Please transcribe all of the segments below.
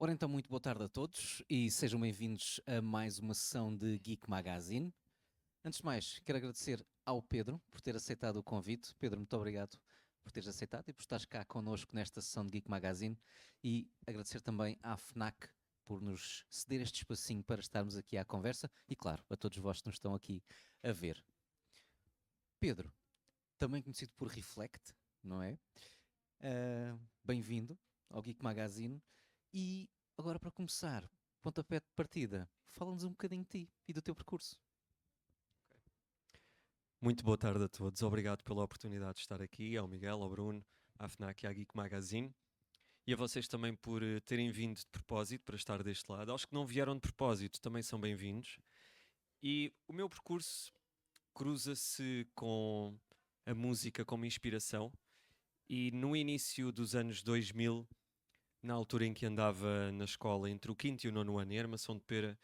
Ora então, muito boa tarde a todos e sejam bem-vindos a mais uma sessão de Geek Magazine. Antes de mais, quero agradecer ao Pedro por ter aceitado o convite. Pedro, muito obrigado por teres aceitado e por estares cá connosco nesta sessão de Geek Magazine, e agradecer também à FNAC por nos ceder este espacinho para estarmos aqui à conversa e, claro, a todos vós que nos estão aqui a ver. Pedro, também conhecido por Reflect, não é? Bem-vindo ao Geek Magazine. E agora, para começar, pontapé de partida, fala-nos um bocadinho de ti e do teu percurso. Muito boa tarde a todos, obrigado pela oportunidade de estar aqui, ao Miguel, ao Bruno, à FNAC e à Geek Magazine, e a vocês também por terem vindo de propósito para estar deste lado. Aos que não vieram de propósito também são bem-vindos. E o meu percurso cruza-se com a música como inspiração, e no início dos anos 2000, na altura em que andava na escola entre o 5º e o 9º ano em Armação de Pera,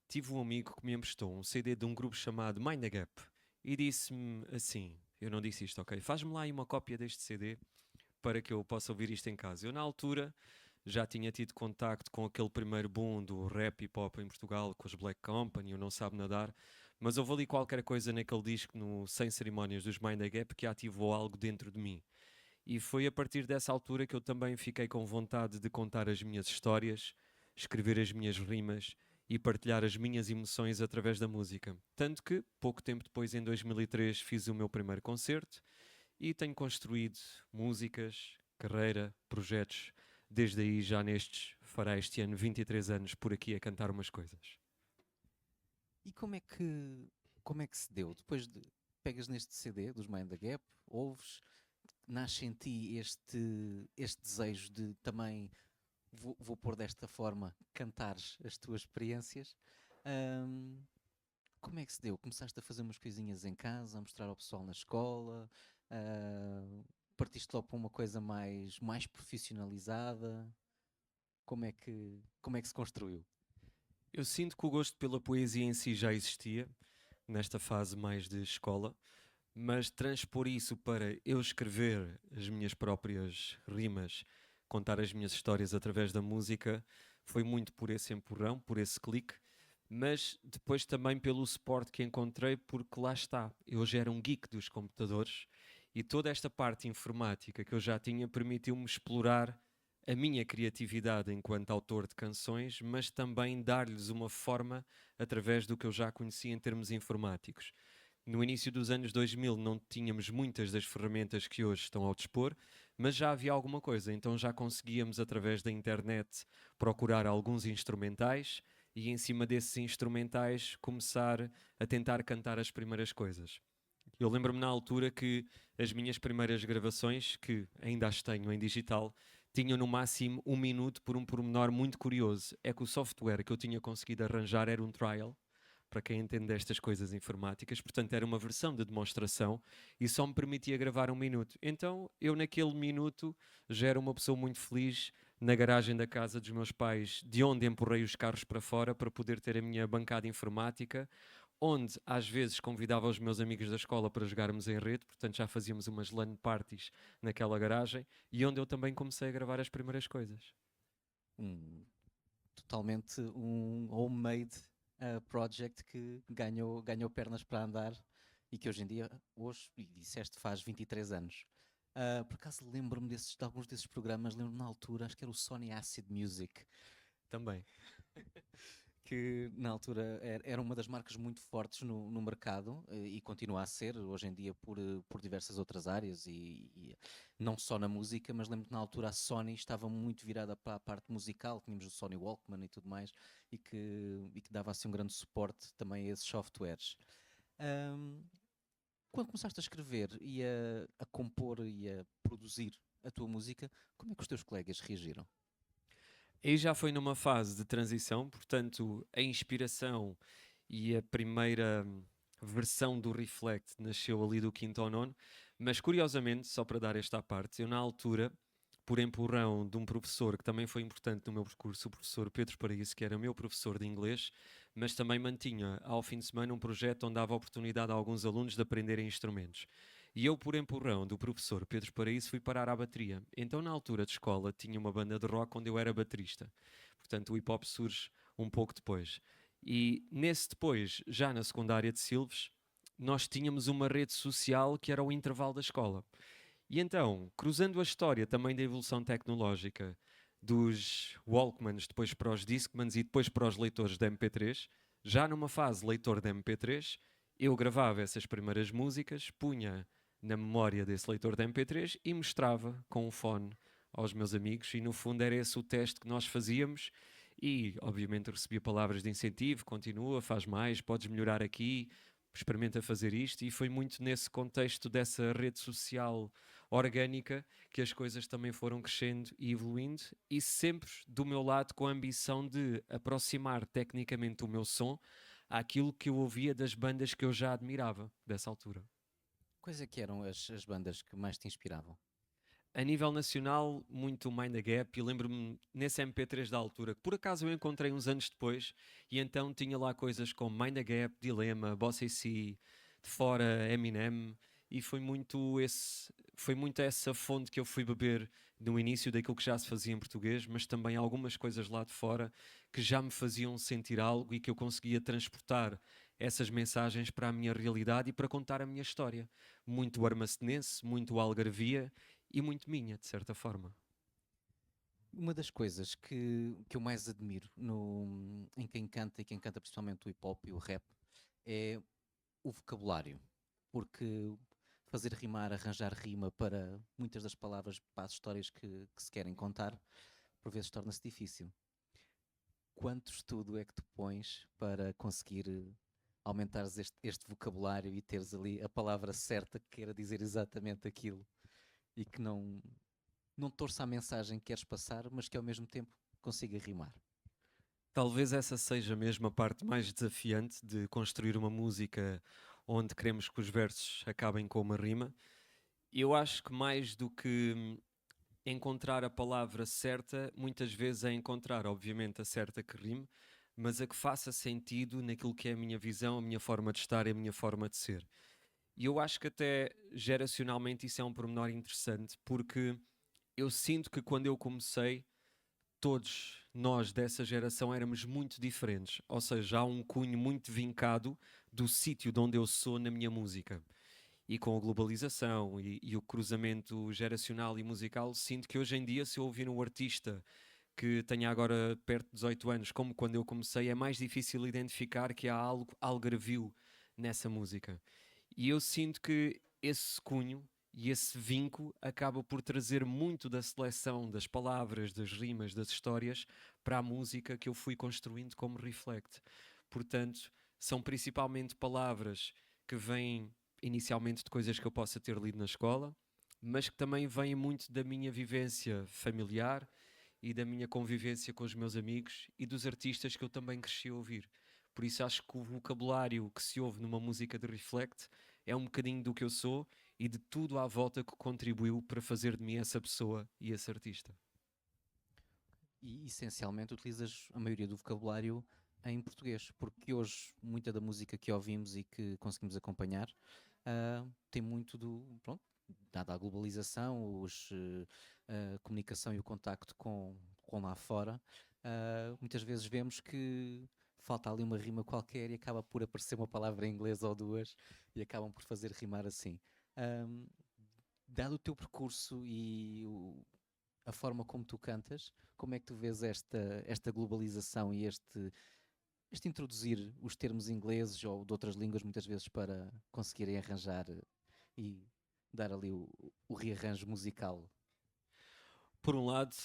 tive um amigo que me emprestou um CD de um grupo chamado Mind the Gap e disse-me assim, eu não disse isto, ok, faz-me lá aí uma cópia deste CD para que eu possa ouvir isto em casa. Eu na altura já tinha tido contacto com aquele primeiro boom do rap e pop em Portugal, com os Black Company, o Não Sabe Nadar, mas houve ali qualquer coisa naquele disco, no Sem Cerimónias dos Mind the Gap, que ativou algo dentro de mim. E foi a partir dessa altura que eu também fiquei com vontade de contar as minhas histórias, escrever as minhas rimas e partilhar as minhas emoções através da música. Tanto que, pouco tempo depois, em 2003, fiz o meu primeiro concerto e tenho construído músicas, carreira, projetos. Desde aí, já nestes, fará este ano 23 anos por aqui a cantar umas coisas. E como é que se deu? Depois de pegas neste CD dos Mind the Gap, ouves, nasce em ti este desejo de também vou pôr desta forma, cantares as tuas experiências. Ahm, Como é que se deu? Começaste a fazer umas coisinhas em casa, a mostrar ao pessoal na escola, ah, partiste logo para uma coisa mais profissionalizada? Como é que se construiu? Eu sinto que o gosto pela poesia em si já existia, nesta fase mais de escola, mas transpor isso para eu escrever as minhas próprias rimas, contar as minhas histórias através da música, foi muito por esse empurrão, por esse clique, mas depois também pelo suporte que encontrei, porque lá está, eu já era um geek dos computadores e toda esta parte informática que eu já tinha permitiu-me explorar a minha criatividade enquanto autor de canções, mas também dar-lhes uma forma através do que eu já conhecia em termos informáticos. No início dos anos 2000 não tínhamos muitas das ferramentas que hoje estão ao dispor, mas já havia alguma coisa, então já conseguíamos através da internet procurar alguns instrumentais e em cima desses instrumentais começar a tentar cantar as primeiras coisas. Eu lembro-me na altura que as minhas primeiras gravações, que ainda as tenho em digital, tinham no máximo 1 minuto, por um pormenor muito curioso. É que o software que eu tinha conseguido arranjar era um trial, para quem entende destas coisas informáticas, portanto era uma versão de demonstração e só me permitia gravar 1 minuto. Então eu naquele minuto já era uma pessoa muito feliz na garagem da casa dos meus pais, de onde empurrei os carros para fora para poder ter a minha bancada informática, onde às vezes convidava os meus amigos da escola para jogarmos em rede, portanto já fazíamos umas LAN parties naquela garagem, e onde eu também comecei a gravar as primeiras coisas. Um, Totalmente um homemade project que ganhou pernas para andar e que hoje em dia, hoje, e disseste, faz 23 anos. Por acaso lembro-me de alguns desses programas, lembro-me na altura, acho que era o Sony Acid Music, Também. que na altura era uma das marcas muito fortes no mercado, e continua a ser hoje em dia por diversas outras áreas e não só na música, mas lembro que na altura a Sony estava muito virada para a parte musical, tínhamos o Sony Walkman e tudo mais, e que dava assim um grande suporte também a esses softwares. Ahm, Quando começaste a escrever e a compor e a produzir a tua música, como é que os teus colegas reagiram? Aí já foi numa fase de transição, portanto, a inspiração e a primeira versão do Reflect nasceu ali do 5º ao 9º, mas curiosamente, só para dar esta à parte, eu na altura, por empurrão de um professor que também foi importante no meu percurso, o professor Pedro Paraíso, que era meu professor de inglês, mas também mantinha ao fim de semana um projeto onde dava oportunidade a alguns alunos de aprenderem instrumentos. E eu, por empurrão do professor Pedro Paraíso, fui parar à bateria. Então, na altura de escola, tinha uma banda de rock onde eu era baterista. Portanto, o hip-hop surge um pouco depois. E nesse depois, já na secundária de Silves, nós tínhamos uma rede social que era o intervalo da escola. E então, cruzando a história também da evolução tecnológica dos Walkmans, depois para os Discmans e depois para os leitores de MP3, já numa fase leitor de MP3, eu gravava essas primeiras músicas, punha na memória desse leitor de MP3 e mostrava com um fone aos meus amigos, e no fundo era esse o teste que nós fazíamos. E obviamente recebia palavras de incentivo: continua, faz mais, podes melhorar aqui, experimenta fazer isto. E foi muito nesse contexto dessa rede social orgânica que as coisas também foram crescendo e evoluindo, e sempre do meu lado com a ambição de aproximar tecnicamente o meu som àquilo que eu ouvia das bandas que eu já admirava dessa altura. Quais é que eram as bandas que mais te inspiravam? A nível nacional, muito Mind the Gap, e lembro-me nesse MP3 da altura, que por acaso eu encontrei uns anos depois, e então tinha lá coisas como Mind the Gap, Dilema, Boss AC, de fora Eminem, e foi muito essa fonte que eu fui beber no início daquilo que já se fazia em português, mas também algumas coisas lá de fora que já me faziam sentir algo e que eu conseguia transportar essas mensagens para a minha realidade e para contar a minha história. Muito armacenense, muito algarvia, e muito minha, de certa forma. Uma das coisas que eu mais admiro em quem canta, e quem canta principalmente o hip hop e o rap, é o vocabulário. Porque fazer rimar, arranjar rima para muitas das palavras, para as histórias que se querem contar, por vezes torna-se difícil. Quanto estudo é que tu pões para conseguir aumentares este vocabulário e teres ali a palavra certa que queira dizer exatamente aquilo e que não torça a mensagem que queres passar, mas que ao mesmo tempo consiga rimar? Talvez essa seja mesmo a parte mais desafiante de construir uma música onde queremos que os versos acabem com uma rima. Eu acho que mais do que encontrar a palavra certa, muitas vezes é encontrar, obviamente, a certa que rime, mas a que faça sentido naquilo que é a minha visão, a minha forma de estar e a minha forma de ser. E eu acho que até geracionalmente isso é um pormenor interessante, porque eu sinto que quando eu comecei, todos nós dessa geração éramos muito diferentes, ou seja, há um cunho muito vincado do sítio de onde eu sou na minha música. E com a globalização e o cruzamento geracional e musical, sinto que hoje em dia, se eu ouvir um artista que tenha agora perto de 18 anos, como quando eu comecei, é mais difícil identificar que há algo algarvio nessa música. E eu sinto que esse cunho e esse vinco acaba por trazer muito da seleção das palavras, das rimas, das histórias para a música que eu fui construindo como Reflect. Portanto, são principalmente palavras que vêm inicialmente de coisas que eu possa ter lido na escola, mas que também vêm muito da minha vivência familiar e da minha convivência com os meus amigos e dos artistas que eu também cresci a ouvir. Por isso acho que o vocabulário que se ouve numa música de Reflect é um bocadinho do que eu sou e de tudo à volta que contribuiu para fazer de mim essa pessoa e esse artista. E essencialmente utilizas a maioria do vocabulário em português, porque hoje muita da música que ouvimos e que conseguimos acompanhar tem muito pronto, dada a globalização, a comunicação e o contacto com lá fora, muitas vezes vemos que falta ali uma rima qualquer e acaba por aparecer uma palavra em inglês ou duas e acabam por fazer rimar assim. Ahm, Dado o teu percurso e a forma como tu cantas, como é que tu vês esta globalização e este introduzir os termos ingleses ou de outras línguas muitas vezes para conseguirem arranjar e dar ali o rearranjo musical? Por um lado,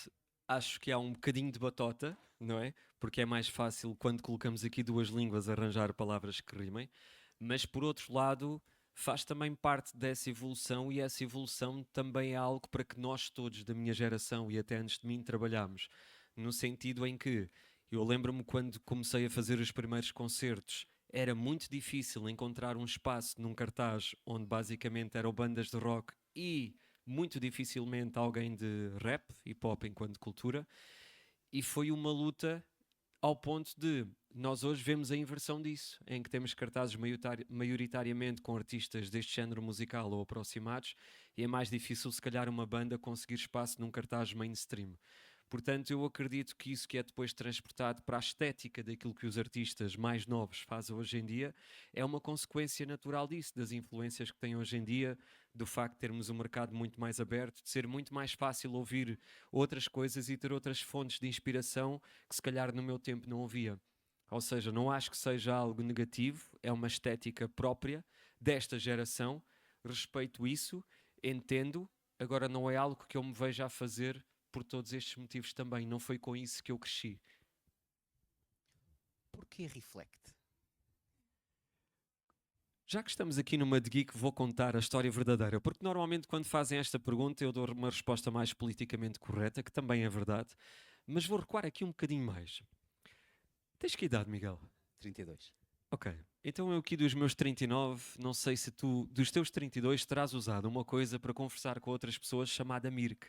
acho que há um bocadinho de batota, não é? Porque é mais fácil quando colocamos aqui duas línguas arranjar palavras que rimem, mas por outro lado, faz também parte dessa evolução, e essa evolução também é algo para que nós todos da minha geração e até antes de mim trabalhamos, no sentido em que eu lembro-me quando comecei a fazer os primeiros concertos, era muito difícil encontrar um espaço num cartaz onde basicamente eram bandas de rock e muito dificilmente alguém de rap, hip hop enquanto cultura, e foi uma luta ao ponto de nós hoje vemos a inversão disso, em que temos cartazes maioritariamente com artistas deste género musical ou aproximados, e é mais difícil se calhar uma banda conseguir espaço num cartaz mainstream. Portanto, eu acredito que isso que é depois transportado para a estética daquilo que os artistas mais novos fazem hoje em dia é uma consequência natural disso, das influências que têm hoje em dia, do facto de termos um mercado muito mais aberto, de ser muito mais fácil ouvir outras coisas e ter outras fontes de inspiração que se calhar no meu tempo não havia. Ou seja, não acho que seja algo negativo, é uma estética própria desta geração, respeito isso, entendo, agora não é algo que eu me veja a fazer por todos estes motivos também, não foi com isso que eu cresci. Porquê Reflect? Já que estamos aqui numa de geek, vou contar a história verdadeira, porque normalmente quando fazem esta pergunta eu dou uma resposta mais politicamente correta, que também é verdade, mas vou recuar aqui um bocadinho mais. Tens que idade, Miguel? 32. Ok, então eu aqui dos meus 39, não sei se tu, dos teus 32, terás usado uma coisa para conversar com outras pessoas chamada Mirk.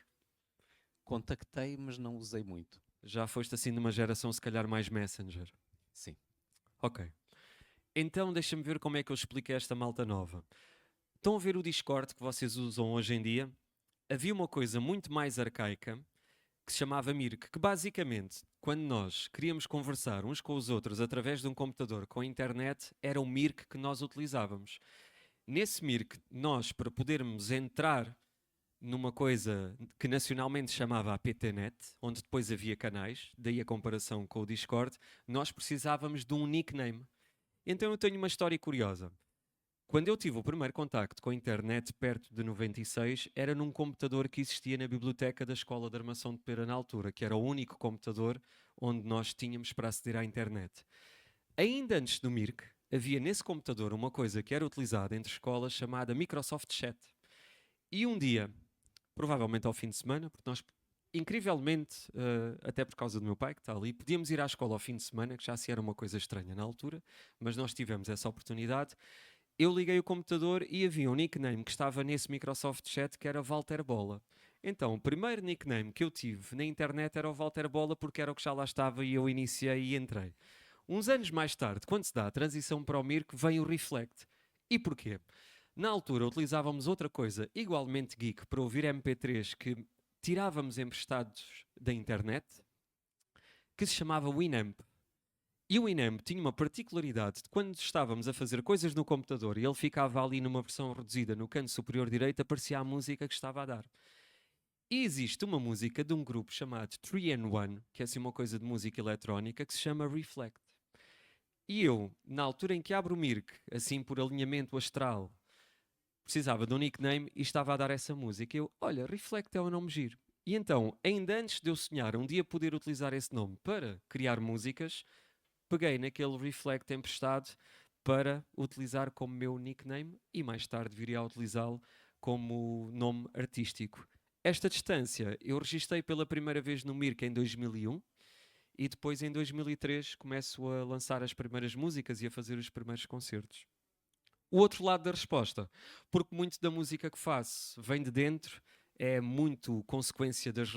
Contactei, mas não usei muito. Já foste assim numa geração se calhar mais Messenger. Sim. Ok. Então deixa-me ver como é que eu explico esta malta nova. Estão a ver o Discord que vocês usam hoje em dia? Havia uma coisa muito mais arcaica que se chamava Mirk, que basicamente, quando nós queríamos conversar uns com os outros através de um computador com a internet, era o Mirk que nós utilizávamos. Nesse Mirk, nós, para podermos entrar numa coisa que nacionalmente chamava a PTNet, onde depois havia canais, daí a comparação com o Discord, nós precisávamos de um nickname. Então eu tenho uma história curiosa. Quando eu tive o primeiro contacto com a internet, perto de 96, era num computador que existia na biblioteca da Escola de Armação de Pera na altura, que era o único computador onde nós tínhamos para aceder à internet. Ainda antes do Mirk, havia nesse computador uma coisa que era utilizada entre escolas chamada Microsoft Chat. E um dia, provavelmente ao fim de semana, porque nós, incrivelmente, até por causa do meu pai que está ali, podíamos ir à escola ao fim de semana, que já se era uma coisa estranha na altura, mas nós tivemos essa oportunidade. Eu liguei o computador e havia um nickname que estava nesse Microsoft Chat que era Walter Bola. Então, o primeiro nickname que eu tive na internet era o Walter Bola porque era o que já lá estava e eu iniciei e entrei. Uns anos mais tarde, quando se dá a transição para o Mirk, vem o Reflect. E porquê? Na altura utilizávamos outra coisa igualmente geek para ouvir MP3 que tirávamos emprestados da internet, que se chamava Winamp. E o Winamp tinha uma particularidade de quando estávamos a fazer coisas no computador e ele ficava ali numa versão reduzida no canto superior direito, aparecia a música que estava a dar. E existe uma música de um grupo chamado 3-in-1, que é assim uma coisa de música eletrónica, que se chama Reflect. E eu, na altura em que abro o Mirk, assim por alinhamento astral, precisava de um nickname e estava a dar essa música. Eu, olha, Reflect é um nome giro. E então, ainda antes de eu sonhar um dia poder utilizar esse nome para criar músicas, peguei naquele Reflect emprestado para utilizar como meu nickname e mais tarde viria a utilizá-lo como nome artístico. Esta distância eu registrei pela primeira vez no Mirk em 2001 e depois em 2003 começo a lançar as primeiras músicas e a fazer os primeiros concertos. O outro lado da resposta, porque muito da música que faço vem de dentro, é muito consequência das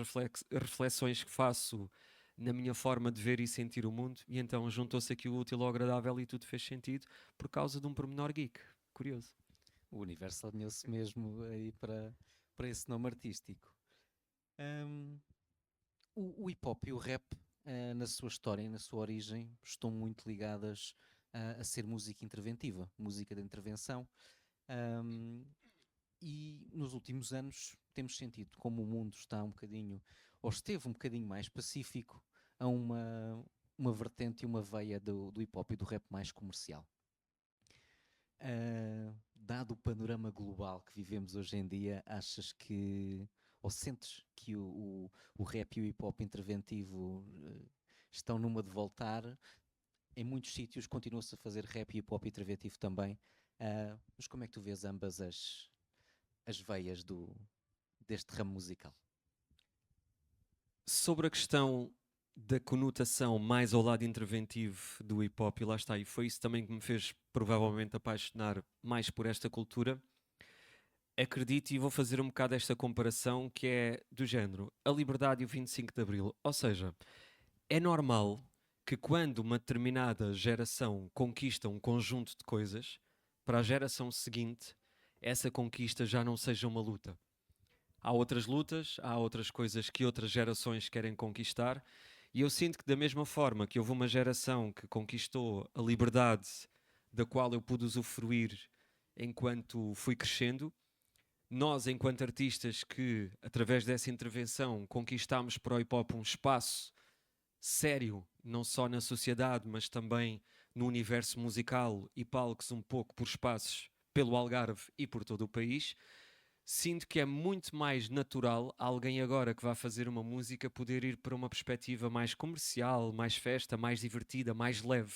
reflexões que faço na minha forma de ver e sentir o mundo, e então juntou-se aqui o útil ao agradável e tudo fez sentido por causa de um pormenor geek. Curioso. O universo alinhou-se mesmo aí para esse nome artístico. Hum, o hip hop e o rap, na sua história e na sua origem, estão muito ligadas a ser música interventiva, música de intervenção. Hum, e nos últimos anos temos sentido como o mundo está um bocadinho, ou esteve um bocadinho mais pacífico, a uma vertente e uma veia do hip hop e do rap mais comercial. Dado o panorama global que vivemos hoje em dia, achas que, ou sentes que o rap e o hip hop interventivo estão numa de voltar? Em muitos sítios continua-se a fazer rap e hip hop interventivo também, mas como é que tu vês ambas as veias deste ramo musical? Sobre a questão da conotação mais ao lado interventivo do hip hop, e lá está, e foi isso também que me fez provavelmente apaixonar mais por esta cultura. Acredito e vou fazer um bocado esta comparação que é do género a liberdade e o 25 de Abril. Ou seja, é normal que quando uma determinada geração conquista um conjunto de coisas, para a geração seguinte, essa conquista já não seja uma luta. há outras lutas, há outras coisas que outras gerações querem conquistar, e eu sinto que da mesma forma que houve uma geração que conquistou a liberdade da qual eu pude usufruir enquanto fui crescendo, nós, enquanto artistas que, através dessa intervenção, conquistámos para o hip-hop um espaço sério, não só na sociedade, mas também no universo musical e palcos um pouco por espaços pelo Algarve e por todo o país, sinto que é muito mais natural alguém agora que vai fazer uma música poder ir para uma perspectiva mais comercial, mais festa, mais divertida, mais leve.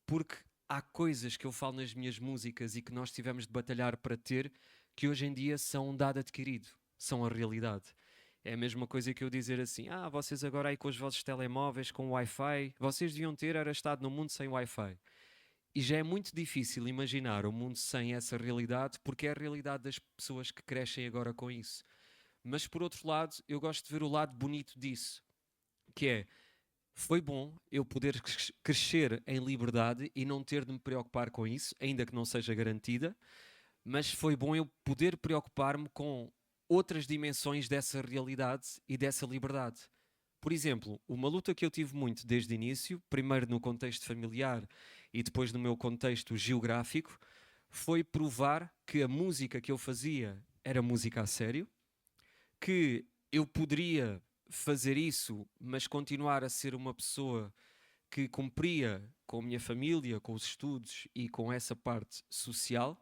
Porque há coisas que eu falo nas minhas músicas e que nós tivemos de batalhar para ter, que hoje em dia são um dado adquirido, são a realidade. É a mesma coisa que eu dizer assim: vocês agora aí com os vossos telemóveis, com Wi-Fi, vocês deviam ter era estado num mundo sem Wi-Fi. E já é muito difícil imaginar um mundo sem essa realidade, porque é a realidade das pessoas que crescem agora com isso. Mas por outro lado, eu gosto de ver o lado bonito disso, que é, foi bom eu poder crescer em liberdade e não ter de me preocupar com isso, ainda que não seja garantida, mas foi bom eu poder preocupar-me com outras dimensões dessa realidade e dessa liberdade. Por exemplo, uma luta que eu tive muito desde o início, primeiro no contexto familiar e depois no meu contexto geográfico, foi provar que a música que eu fazia era música a sério, que eu poderia fazer isso, mas continuar a ser uma pessoa que cumpria com a minha família, com os estudos e com essa parte social,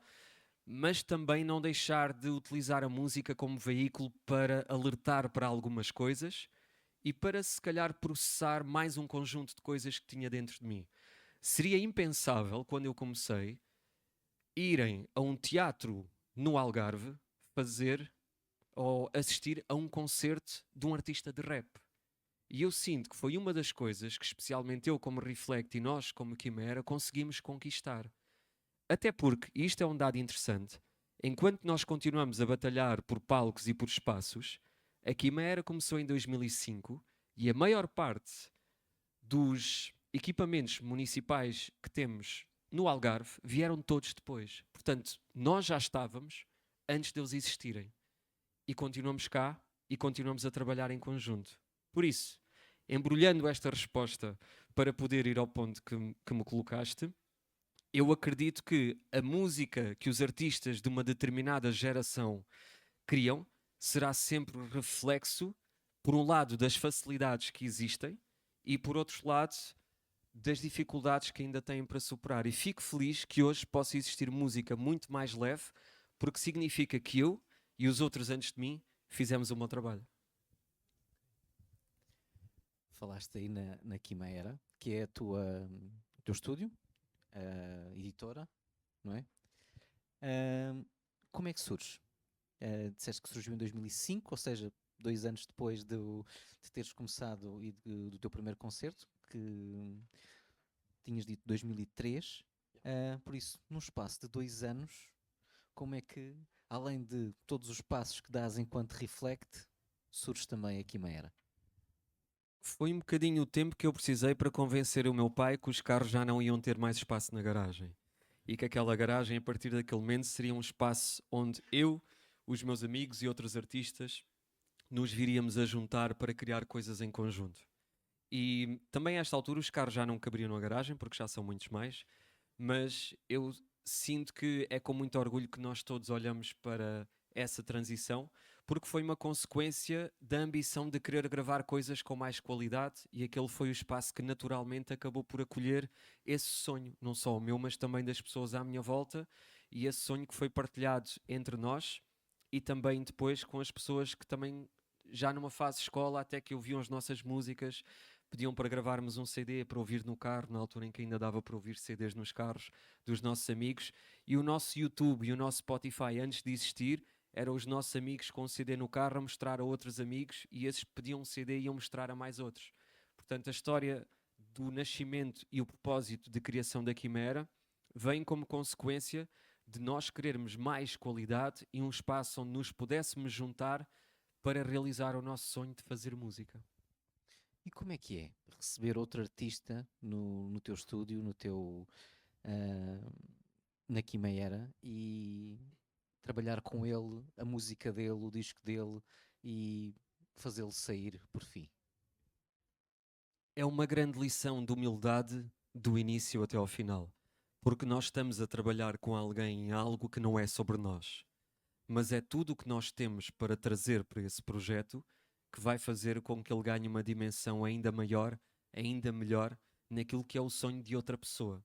mas também não deixar de utilizar a música como veículo para alertar para algumas coisas e para se calhar processar mais um conjunto de coisas que tinha dentro de mim. Seria impensável, quando eu comecei, irem a um teatro no Algarve fazer ou assistir a um concerto de um artista de rap. E eu sinto que foi uma das coisas que, especialmente eu como Reflect e nós como Quimera, conseguimos conquistar. Até porque, e isto é um dado interessante, enquanto nós continuamos a batalhar por palcos e por espaços, a Quimera começou em 2005 e a maior parte dos equipamentos municipais que temos no Algarve vieram todos depois. Portanto, nós já estávamos antes deles existirem. E continuamos cá e continuamos a trabalhar em conjunto. Por isso, embrulhando esta resposta para poder ir ao ponto que me colocaste, eu acredito que a música que os artistas de uma determinada geração criam será sempre reflexo, por um lado, das facilidades que existem e, por outro lado, das dificuldades que ainda têm para superar. E fico feliz que hoje possa existir música muito mais leve, porque significa que eu e os outros antes de mim fizemos o meu trabalho. Falaste aí na Quimera, que é o teu estúdio, a editora, não é? Como é que surge? Disseste que surgiu em 2005, ou seja, 2 anos depois de teres começado e do teu primeiro concerto, que tinhas dito 2003. Por isso, num espaço de 2 anos, como é que, além de todos os passos que dás enquanto Reflect, surge também a Quimera? Foi um bocadinho o tempo que eu precisei para convencer o meu pai que os carros já não iam ter mais espaço na garagem. E que aquela garagem, a partir daquele momento, seria um espaço onde eu, os meus amigos e outros artistas nos viríamos a juntar para criar coisas em conjunto. E também a esta altura os carros já não caberiam na garagem, porque já são muitos mais, mas eu sinto que é com muito orgulho que nós todos olhamos para essa transição, porque foi uma consequência da ambição de querer gravar coisas com mais qualidade e aquele foi o espaço que naturalmente acabou por acolher esse sonho, não só o meu, mas também das pessoas à minha volta, e esse sonho que foi partilhado entre nós e também depois com as pessoas que também já numa fase de escola, até que ouviam as nossas músicas, pediam para gravarmos um CD para ouvir no carro, na altura em que ainda dava para ouvir CDs nos carros dos nossos amigos, e o nosso YouTube e o nosso Spotify, antes de existir, eram os nossos amigos com um CD no carro a mostrar a outros amigos, e esses pediam um CD e iam mostrar a mais outros. Portanto, a história do nascimento e o propósito de criação da Quimera vem como consequência de nós querermos mais qualidade e um espaço onde nos pudéssemos juntar para realizar o nosso sonho de fazer música. E como é que é receber outro artista no teu estúdio, na Quimera, e trabalhar com ele, a música dele, o disco dele e fazê-lo sair por fim? É uma grande lição de humildade do início até ao final, porque nós estamos a trabalhar com alguém em algo que não é sobre nós, mas é tudo o que nós temos para trazer para esse projeto que vai fazer com que ele ganhe uma dimensão ainda maior, ainda melhor, naquilo que é o sonho de outra pessoa.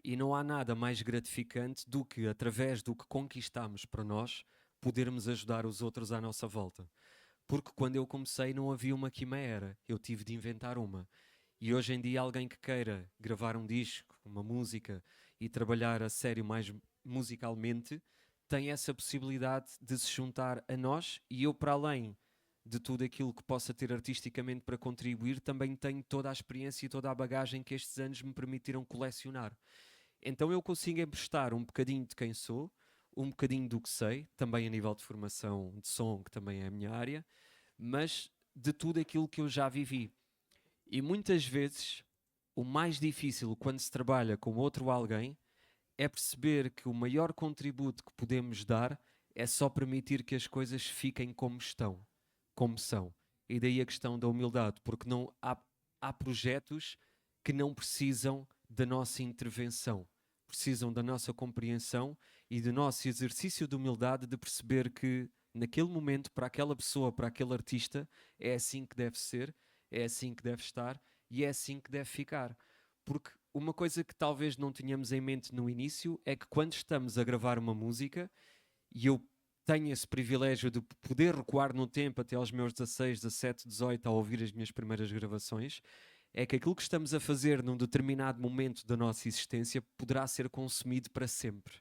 E não há nada mais gratificante do que, através do que conquistamos para nós, podermos ajudar os outros à nossa volta. Porque quando eu comecei não havia uma quimera, eu tive de inventar uma. E hoje em dia alguém que queira gravar um disco, uma música e trabalhar a sério mais musicalmente, tem essa possibilidade de se juntar a nós, e eu, para além de tudo aquilo que possa ter artisticamente para contribuir, também tenho toda a experiência e toda a bagagem que estes anos me permitiram colecionar. Então eu consigo emprestar um bocadinho de quem sou, um bocadinho do que sei, também a nível de formação de som, que também é a minha área, mas de tudo aquilo que eu já vivi. E muitas vezes o mais difícil quando se trabalha com outro alguém é perceber que o maior contributo que podemos dar é só permitir que as coisas fiquem como estão, como são. E daí a questão da humildade, porque não há projetos que não precisam da nossa intervenção, precisam da nossa compreensão e do nosso exercício de humildade, de perceber que naquele momento, para aquela pessoa, para aquele artista, é assim que deve ser, é assim que deve estar e é assim que deve ficar. Porque uma coisa que talvez não tenhamos em mente no início é que quando estamos a gravar uma música, e eu tenho esse privilégio de poder recuar no tempo até aos meus 16, 17, 18 a ouvir as minhas primeiras gravações, é que aquilo que estamos a fazer num determinado momento da nossa existência poderá ser consumido para sempre.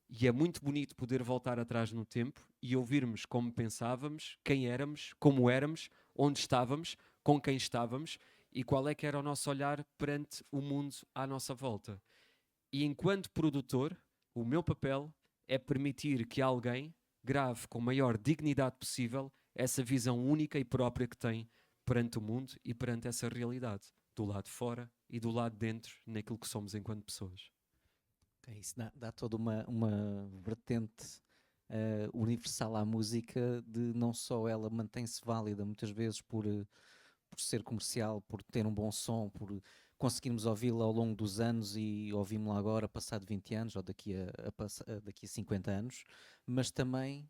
E é muito bonito poder voltar atrás no tempo e ouvirmos como pensávamos, quem éramos, como éramos, onde estávamos, com quem estávamos e qual é que era o nosso olhar perante o mundo à nossa volta. E enquanto produtor, o meu papel é permitir que alguém grave com a maior dignidade possível essa visão única e própria que tem perante o mundo e perante essa realidade, do lado de fora e do lado de dentro, naquilo que somos enquanto pessoas. Isso dá toda uma vertente universal à música, de não só ela mantém-se válida muitas vezes por ser comercial, por ter um bom som, por conseguirmos ouvi-la ao longo dos anos e ouvimos-la agora, passado 20 anos ou daqui a 50 anos, mas também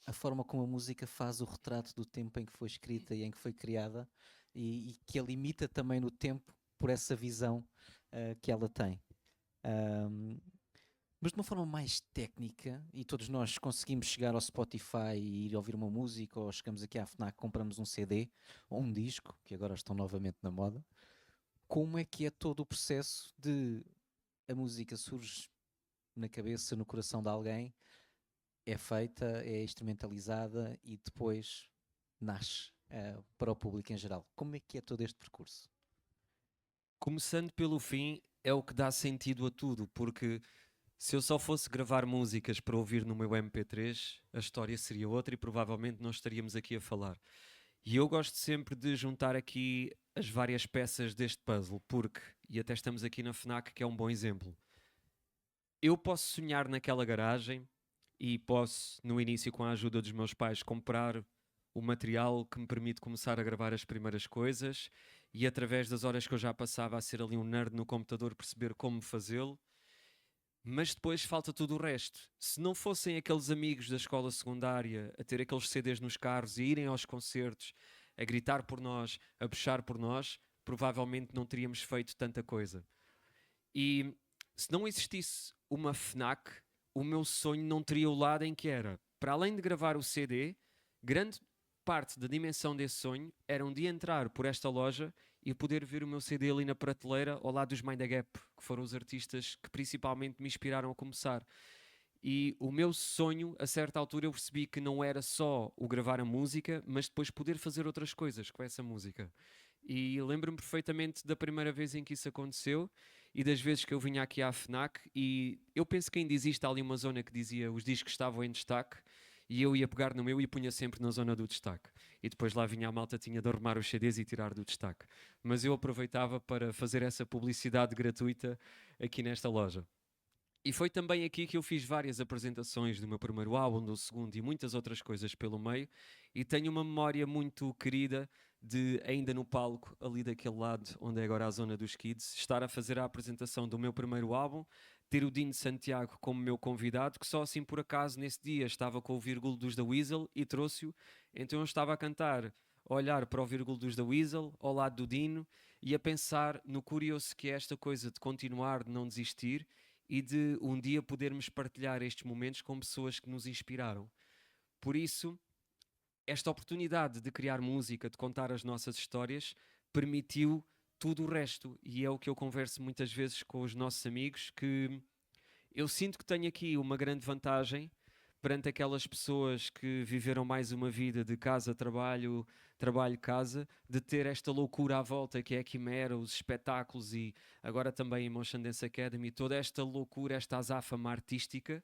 a forma como a música faz o retrato do tempo em que foi escrita e em que foi criada, e que a limita também no tempo por essa visão que ela tem. Um, mas de uma forma mais técnica, e todos nós conseguimos chegar ao Spotify e ir ouvir uma música, ou chegamos aqui à FNAC, compramos um CD ou um disco, que agora estão novamente na moda. Como é que é todo o processo de a música surge na cabeça, no coração de alguém, é feita, é instrumentalizada e depois nasce para o público em geral? Como é que é todo este percurso? Começando pelo fim, é o que dá sentido a tudo, porque se eu só fosse gravar músicas para ouvir no meu MP3, a história seria outra e provavelmente não estaríamos aqui a falar. E eu gosto sempre de juntar aqui as várias peças deste puzzle, porque, e até estamos aqui na FNAC, que é um bom exemplo, eu posso sonhar naquela garagem e posso, no início, com a ajuda dos meus pais, comprar o material que me permite começar a gravar as primeiras coisas, e através das horas que eu já passava a ser ali um nerd no computador, perceber como fazê-lo. Mas depois falta tudo o resto. Se não fossem aqueles amigos da escola secundária a ter aqueles CDs nos carros e irem aos concertos, a gritar por nós, a puxar por nós, provavelmente não teríamos feito tanta coisa. E se não existisse uma FNAC, o meu sonho não teria o lado em que era, para além de gravar o CD, grande parte da dimensão desse sonho era um dia entrar por esta loja e poder ver o meu CD ali na prateleira ao lado dos Mind the Gap, que foram os artistas que principalmente me inspiraram a começar. E o meu sonho, a certa altura, eu percebi que não era só o gravar a música, mas depois poder fazer outras coisas com essa música. E lembro-me perfeitamente da primeira vez em que isso aconteceu e das vezes que eu vinha aqui à FNAC, e eu penso que ainda existe ali uma zona que dizia os discos estavam em destaque, e eu ia pegar no meu e punha sempre na zona do destaque. E depois lá vinha a malta, tinha de arrumar os CDs e tirar do destaque. Mas eu aproveitava para fazer essa publicidade gratuita aqui nesta loja. E foi também aqui que eu fiz várias apresentações do meu primeiro álbum, do segundo e muitas outras coisas pelo meio. E tenho uma memória muito querida de, ainda no palco, ali daquele lado onde é agora a zona dos Kids, estar a fazer a apresentação do meu primeiro álbum, ter o Dino Santiago como meu convidado, que só assim por acaso nesse dia estava com o vírgula dos The Weasel e trouxe-o. Então eu estava a cantar, a olhar para o vírgula dos The Weasel, ao lado do Dino, e a pensar no curioso que é esta coisa de continuar, de não desistir e de um dia podermos partilhar estes momentos com pessoas que nos inspiraram. Por isso, esta oportunidade de criar música, de contar as nossas histórias, permitiu tudo o resto. E é o que eu converso muitas vezes com os nossos amigos, que eu sinto que tenho aqui uma grande vantagem perante aquelas pessoas que viveram mais uma vida de casa, trabalho, trabalho, casa, de ter esta loucura à volta que é a Quimera, os espetáculos e agora também a Motion Dance Academy, toda esta loucura, esta azáfama artística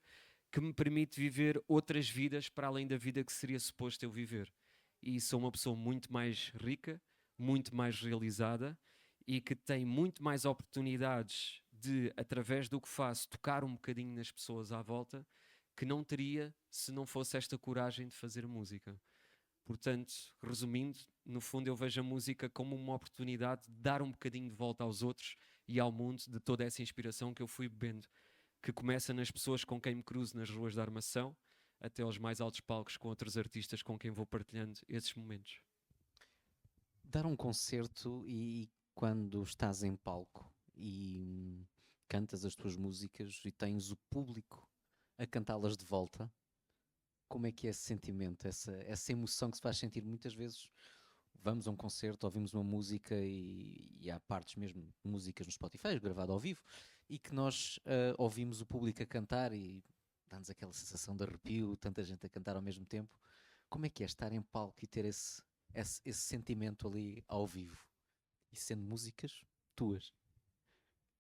que me permite viver outras vidas para além da vida que seria suposto eu viver. E sou uma pessoa muito mais rica, muito mais realizada e que tem muito mais oportunidades de, através do que faço, tocar um bocadinho nas pessoas à volta que não teria se não fosse esta coragem de fazer música. Portanto, resumindo, no fundo eu vejo a música como uma oportunidade de dar um bocadinho de volta aos outros e ao mundo de toda essa inspiração que eu fui bebendo, que começa nas pessoas com quem me cruzo nas ruas da Armação, até aos mais altos palcos com outros artistas com quem vou partilhando esses momentos. Dar um concerto e quando estás em palco e cantas as tuas músicas e tens o público a cantá-las de volta, como é que é esse sentimento, essa emoção que se faz sentir muitas vezes? Vamos a um concerto, ouvimos uma música e há partes mesmo, músicas no Spotify, gravado ao vivo, e que nós ouvimos o público a cantar e dá-nos aquela sensação de arrepio, tanta gente a cantar ao mesmo tempo. Como é que é estar em palco e ter esse sentimento ali ao vivo? E sendo músicas tuas.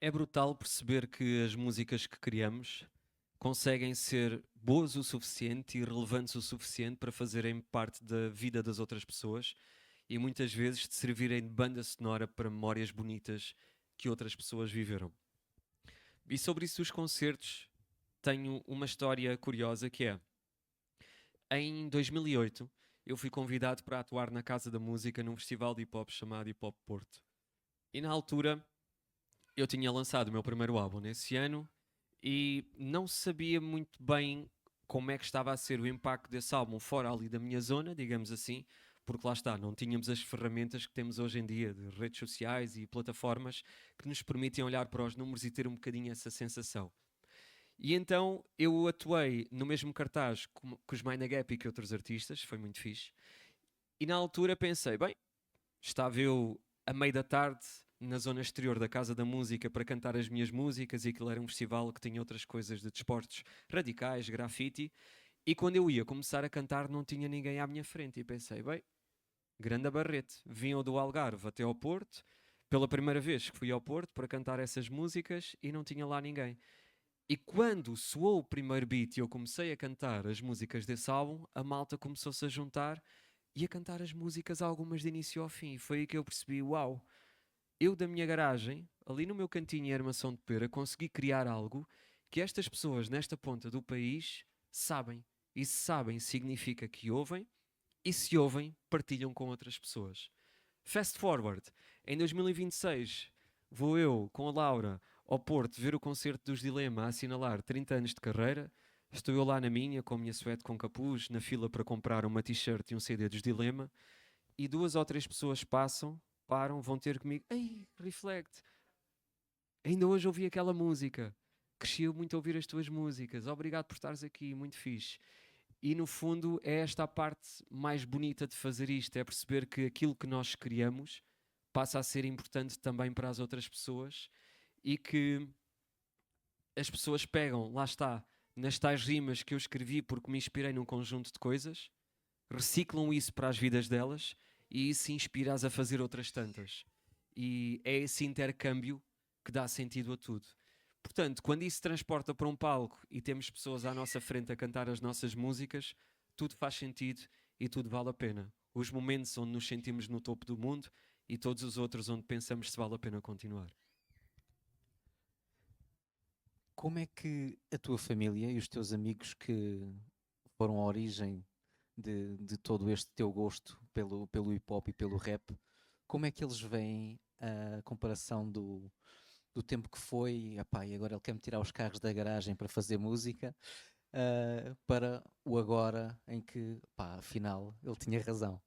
É brutal perceber que as músicas que criamos conseguem ser boas o suficiente e relevantes o suficiente para fazerem parte da vida das outras pessoas e muitas vezes de servirem de banda sonora para memórias bonitas que outras pessoas viveram. E sobre isso dos concertos, tenho uma história curiosa que é, em 2008, eu fui convidado para atuar na Casa da Música num festival de hip-hop chamado Hip Hop Porto. E na altura, eu tinha lançado o meu primeiro álbum nesse ano e não sabia muito bem como é que estava a ser o impacto desse álbum fora ali da minha zona, digamos assim, porque lá está, não tínhamos as ferramentas que temos hoje em dia de redes sociais e plataformas que nos permitem olhar para os números e ter um bocadinho essa sensação. E então eu atuei no mesmo cartaz que os Mind Gap e que outros artistas, foi muito fixe. E na altura pensei, bem, estava eu a meio da tarde na zona exterior da Casa da Música para cantar as minhas músicas e aquilo era um festival que tinha outras coisas de desportos radicais, grafite. E quando eu ia começar a cantar não tinha ninguém à minha frente e pensei, bem, grande Barrete, vinham do Algarve até ao Porto, pela primeira vez que fui ao Porto para cantar essas músicas e não tinha lá ninguém. E quando soou o primeiro beat e eu comecei a cantar as músicas desse álbum, a malta começou-se a juntar e a cantar as músicas algumas de início ao fim. E foi aí que eu percebi, uau, eu da minha garagem, ali no meu cantinho em Armação de Pera, consegui criar algo que estas pessoas nesta ponta do país sabem. E se sabem significa que ouvem, e se ouvem, partilham com outras pessoas. Fast forward, em 2026 vou eu com a Laura ao Porto ver o concerto dos Dilema a assinalar 30 anos de carreira. Estou eu lá na minha, com a minha suéte com capuz, na fila para comprar uma t-shirt e um CD dos Dilema, e 2 ou 3 pessoas passam, param, vão ter comigo. Ei, Reflect, ainda hoje ouvi aquela música. Cresci muito a ouvir as tuas músicas. Obrigado por estares aqui, muito fixe. E no fundo é esta a parte mais bonita de fazer isto, é perceber que aquilo que nós criamos passa a ser importante também para as outras pessoas e que as pessoas pegam, lá está, nas tais rimas que eu escrevi porque me inspirei num conjunto de coisas, reciclam isso para as vidas delas e isso inspira-as a fazer outras tantas. E é esse intercâmbio que dá sentido a tudo. Portanto, quando isso se transporta para um palco e temos pessoas à nossa frente a cantar as nossas músicas, tudo faz sentido e tudo vale a pena. Os momentos onde nos sentimos no topo do mundo e todos os outros onde pensamos se vale a pena continuar. Como é que a tua família e os teus amigos que foram a origem de todo este teu gosto pelo hip hop e pelo rap, como é que eles veem a comparação do tempo que foi, epá, e agora ele quer-me tirar os carros da garagem para fazer música, para o agora em que, pá, afinal, ele tinha razão.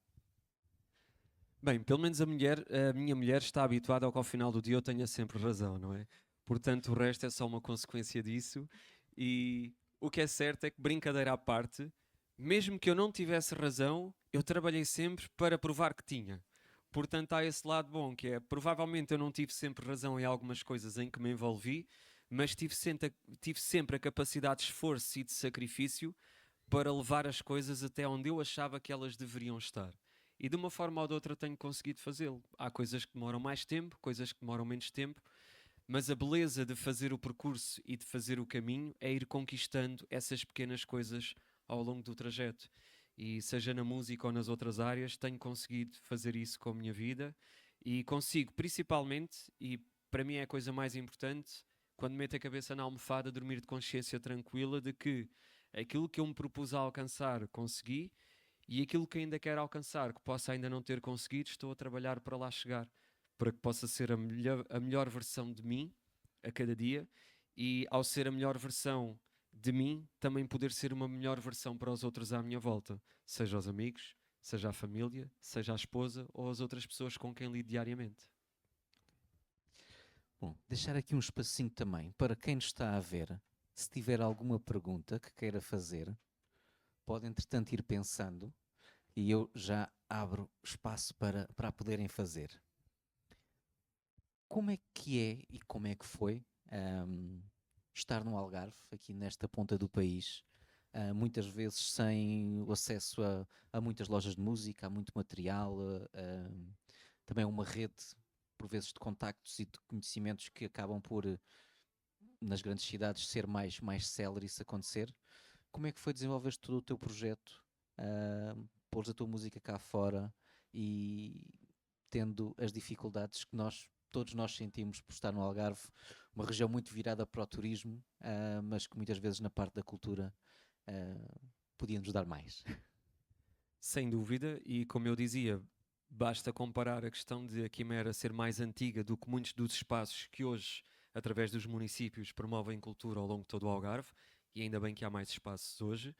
Bem, pelo menos a minha mulher está habituada ao que ao final do dia eu tenha sempre razão, não é? Portanto, o resto é só uma consequência disso. E o que é certo é que, brincadeira à parte, mesmo que eu não tivesse razão, eu trabalhei sempre para provar que tinha. Portanto, há esse lado bom, que é, provavelmente eu não tive sempre razão em algumas coisas em que me envolvi, mas tive sempre a capacidade de esforço e de sacrifício para levar as coisas até onde eu achava que elas deveriam estar. E de uma forma ou de outra tenho conseguido fazê-lo. Há coisas que demoram mais tempo, coisas que demoram menos tempo, mas a beleza de fazer o percurso e de fazer o caminho é ir conquistando essas pequenas coisas ao longo do trajeto. E seja na música ou nas outras áreas, tenho conseguido fazer isso com a minha vida e consigo, principalmente, e para mim é a coisa mais importante, quando meto a cabeça na almofada, dormir de consciência tranquila de que aquilo que eu me propus a alcançar, consegui, e aquilo que ainda quero alcançar, que possa ainda não ter conseguido, estou a trabalhar para lá chegar, para que possa ser a melhor versão de mim a cada dia, e ao ser a melhor versão de mim, também poder ser uma melhor versão para os outros à minha volta, seja os amigos, seja a família, seja a esposa ou as outras pessoas com quem lido diariamente. Bom, deixar aqui um espacinho também para quem nos está a ver, se tiver alguma pergunta que queira fazer, pode entretanto ir pensando e eu já abro espaço para a poderem fazer. Como é que é e como é que foi estar no Algarve, aqui nesta ponta do país, muitas vezes sem o acesso a muitas lojas de música, a muito material, também uma rede, por vezes, de contactos e de conhecimentos que acabam por, nas grandes cidades, ser mais célere isso acontecer. Como é que foi desenvolver todo o teu projeto, pôres a tua música cá fora e tendo as dificuldades que todos nós sentimos por estar no Algarve, uma região muito virada para o turismo, mas que muitas vezes na parte da cultura podia nos dar mais. Sem dúvida, e como eu dizia, basta comparar a questão de a Quimera ser mais antiga do que muitos dos espaços que hoje, através dos municípios, promovem cultura ao longo de todo o Algarve, e ainda bem que há mais espaços hoje.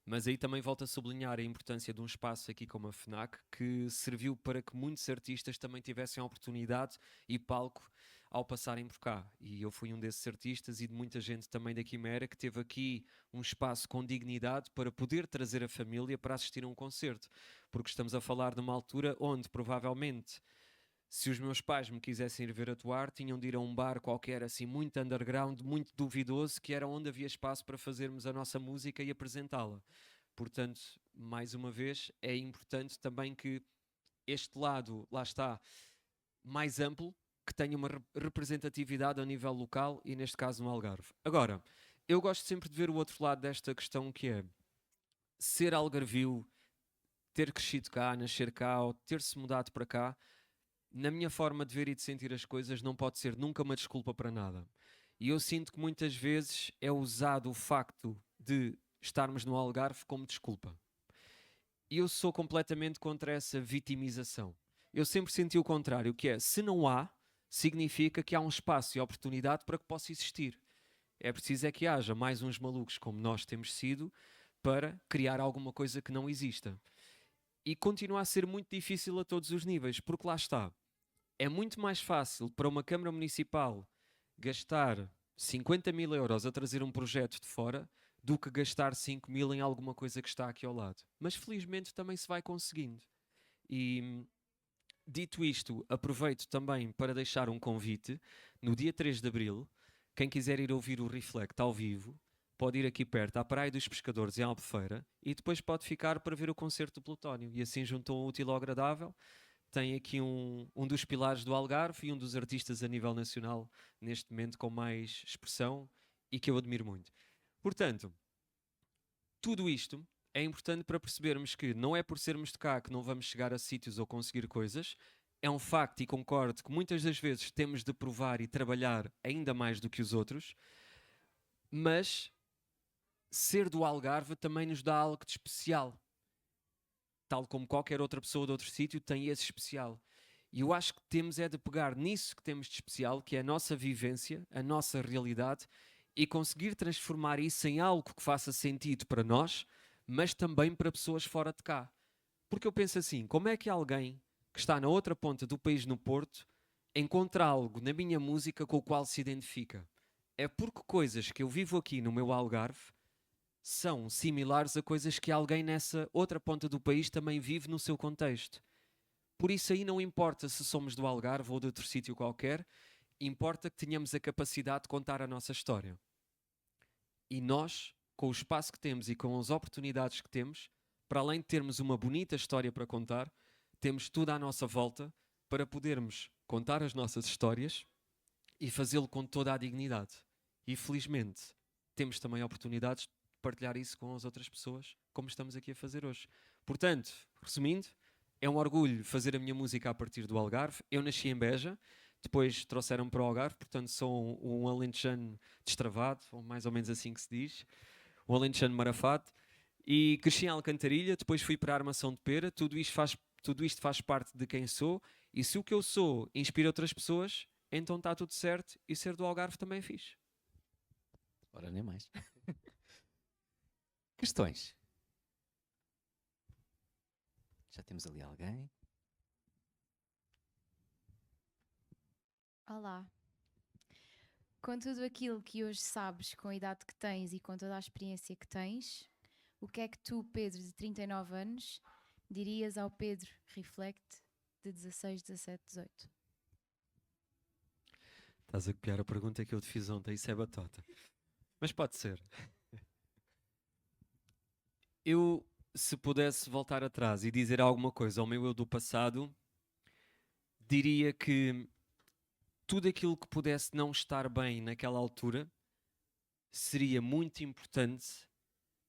Mas aí também volto a sublinhar a importância de um espaço aqui como a FNAC, que serviu para que muitos artistas também tivessem oportunidade e palco ao passarem por cá. E eu fui um desses artistas e de muita gente também da Quimera que teve aqui um espaço com dignidade para poder trazer a família para assistir a um concerto. Porque estamos a falar de uma altura onde provavelmente, se os meus pais me quisessem ir ver atuar, tinham de ir a um bar qualquer assim muito underground, muito duvidoso, que era onde havia espaço para fazermos a nossa música e apresentá-la. Portanto, mais uma vez, é importante também que este lado, lá está, mais amplo, que tenha uma representatividade a nível local e neste caso no Algarve. Agora, eu gosto sempre de ver o outro lado desta questão, que é ser algarvio, ter crescido cá, nascer cá ou ter-se mudado para cá, na minha forma de ver e de sentir as coisas, não pode ser nunca uma desculpa para nada. E eu sinto que muitas vezes é usado o facto de estarmos no Algarve como desculpa. E eu sou completamente contra essa vitimização. Eu sempre senti o contrário, que é, se não há, significa que há um espaço e oportunidade para que possa existir. É preciso é que haja mais uns malucos como nós temos sido para criar alguma coisa que não exista. E continua a ser muito difícil a todos os níveis, porque lá está. É muito mais fácil para uma Câmara Municipal gastar 50 mil euros a trazer um projeto de fora do que gastar 5 mil em alguma coisa que está aqui ao lado. Mas felizmente também se vai conseguindo. E dito isto, aproveito também para deixar um convite. No dia 3 de Abril, quem quiser ir ouvir o Reflect ao vivo, pode ir aqui perto à Praia dos Pescadores, em Albufeira, e depois pode ficar para ver o concerto do Plutónio. E assim juntou um útil ao agradável. Tem aqui um dos pilares do Algarve e um dos artistas a nível nacional, neste momento, com mais expressão e que eu admiro muito. Portanto, tudo isto é importante para percebermos que não é por sermos de cá que não vamos chegar a sítios ou conseguir coisas. É um facto, e concordo, que muitas das vezes temos de provar e trabalhar ainda mais do que os outros, mas ser do Algarve também nos dá algo de especial. Tal como qualquer outra pessoa de outro sítio tem esse especial. E eu acho que temos é de pegar nisso que temos de especial, que é a nossa vivência, a nossa realidade, e conseguir transformar isso em algo que faça sentido para nós, mas também para pessoas fora de cá. Porque eu penso assim, como é que alguém que está na outra ponta do país, no Porto, encontra algo na minha música com o qual se identifica? É porque coisas que eu vivo aqui no meu Algarve são similares a coisas que alguém nessa outra ponta do país também vive no seu contexto. Por isso aí não importa se somos do Algarve ou de outro sítio qualquer, importa que tenhamos a capacidade de contar a nossa história. E nós, com o espaço que temos e com as oportunidades que temos, para além de termos uma bonita história para contar, temos tudo à nossa volta para podermos contar as nossas histórias e fazê-lo com toda a dignidade. E felizmente temos também oportunidades de partilhar isso com as outras pessoas, como estamos aqui a fazer hoje. Portanto, resumindo, é um orgulho fazer a minha música a partir do Algarve. Eu nasci em Beja, depois trouxeram-me para o Algarve, portanto sou um alentejano destravado, ou mais ou menos assim que se diz, um alentejano marafado, e cresci em Alcantarilha, depois fui para a Armação de Pera, tudo isto faz parte de quem sou, e se o que eu sou inspira outras pessoas, então está tudo certo, e ser do Algarve também é fixe. Ora, nem mais. Questões? Já temos ali alguém? Olá. Com tudo aquilo que hoje sabes, com a idade que tens e com toda a experiência que tens, o que é que tu, Pedro, de 39 anos, dirias ao Pedro Reflect de 16, 17, 18? Estás a copiar a pergunta que eu te fiz ontem, isso é batota. Mas pode ser. Eu, se pudesse voltar atrás e dizer alguma coisa ao meu eu do passado, diria que tudo aquilo que pudesse não estar bem naquela altura seria muito importante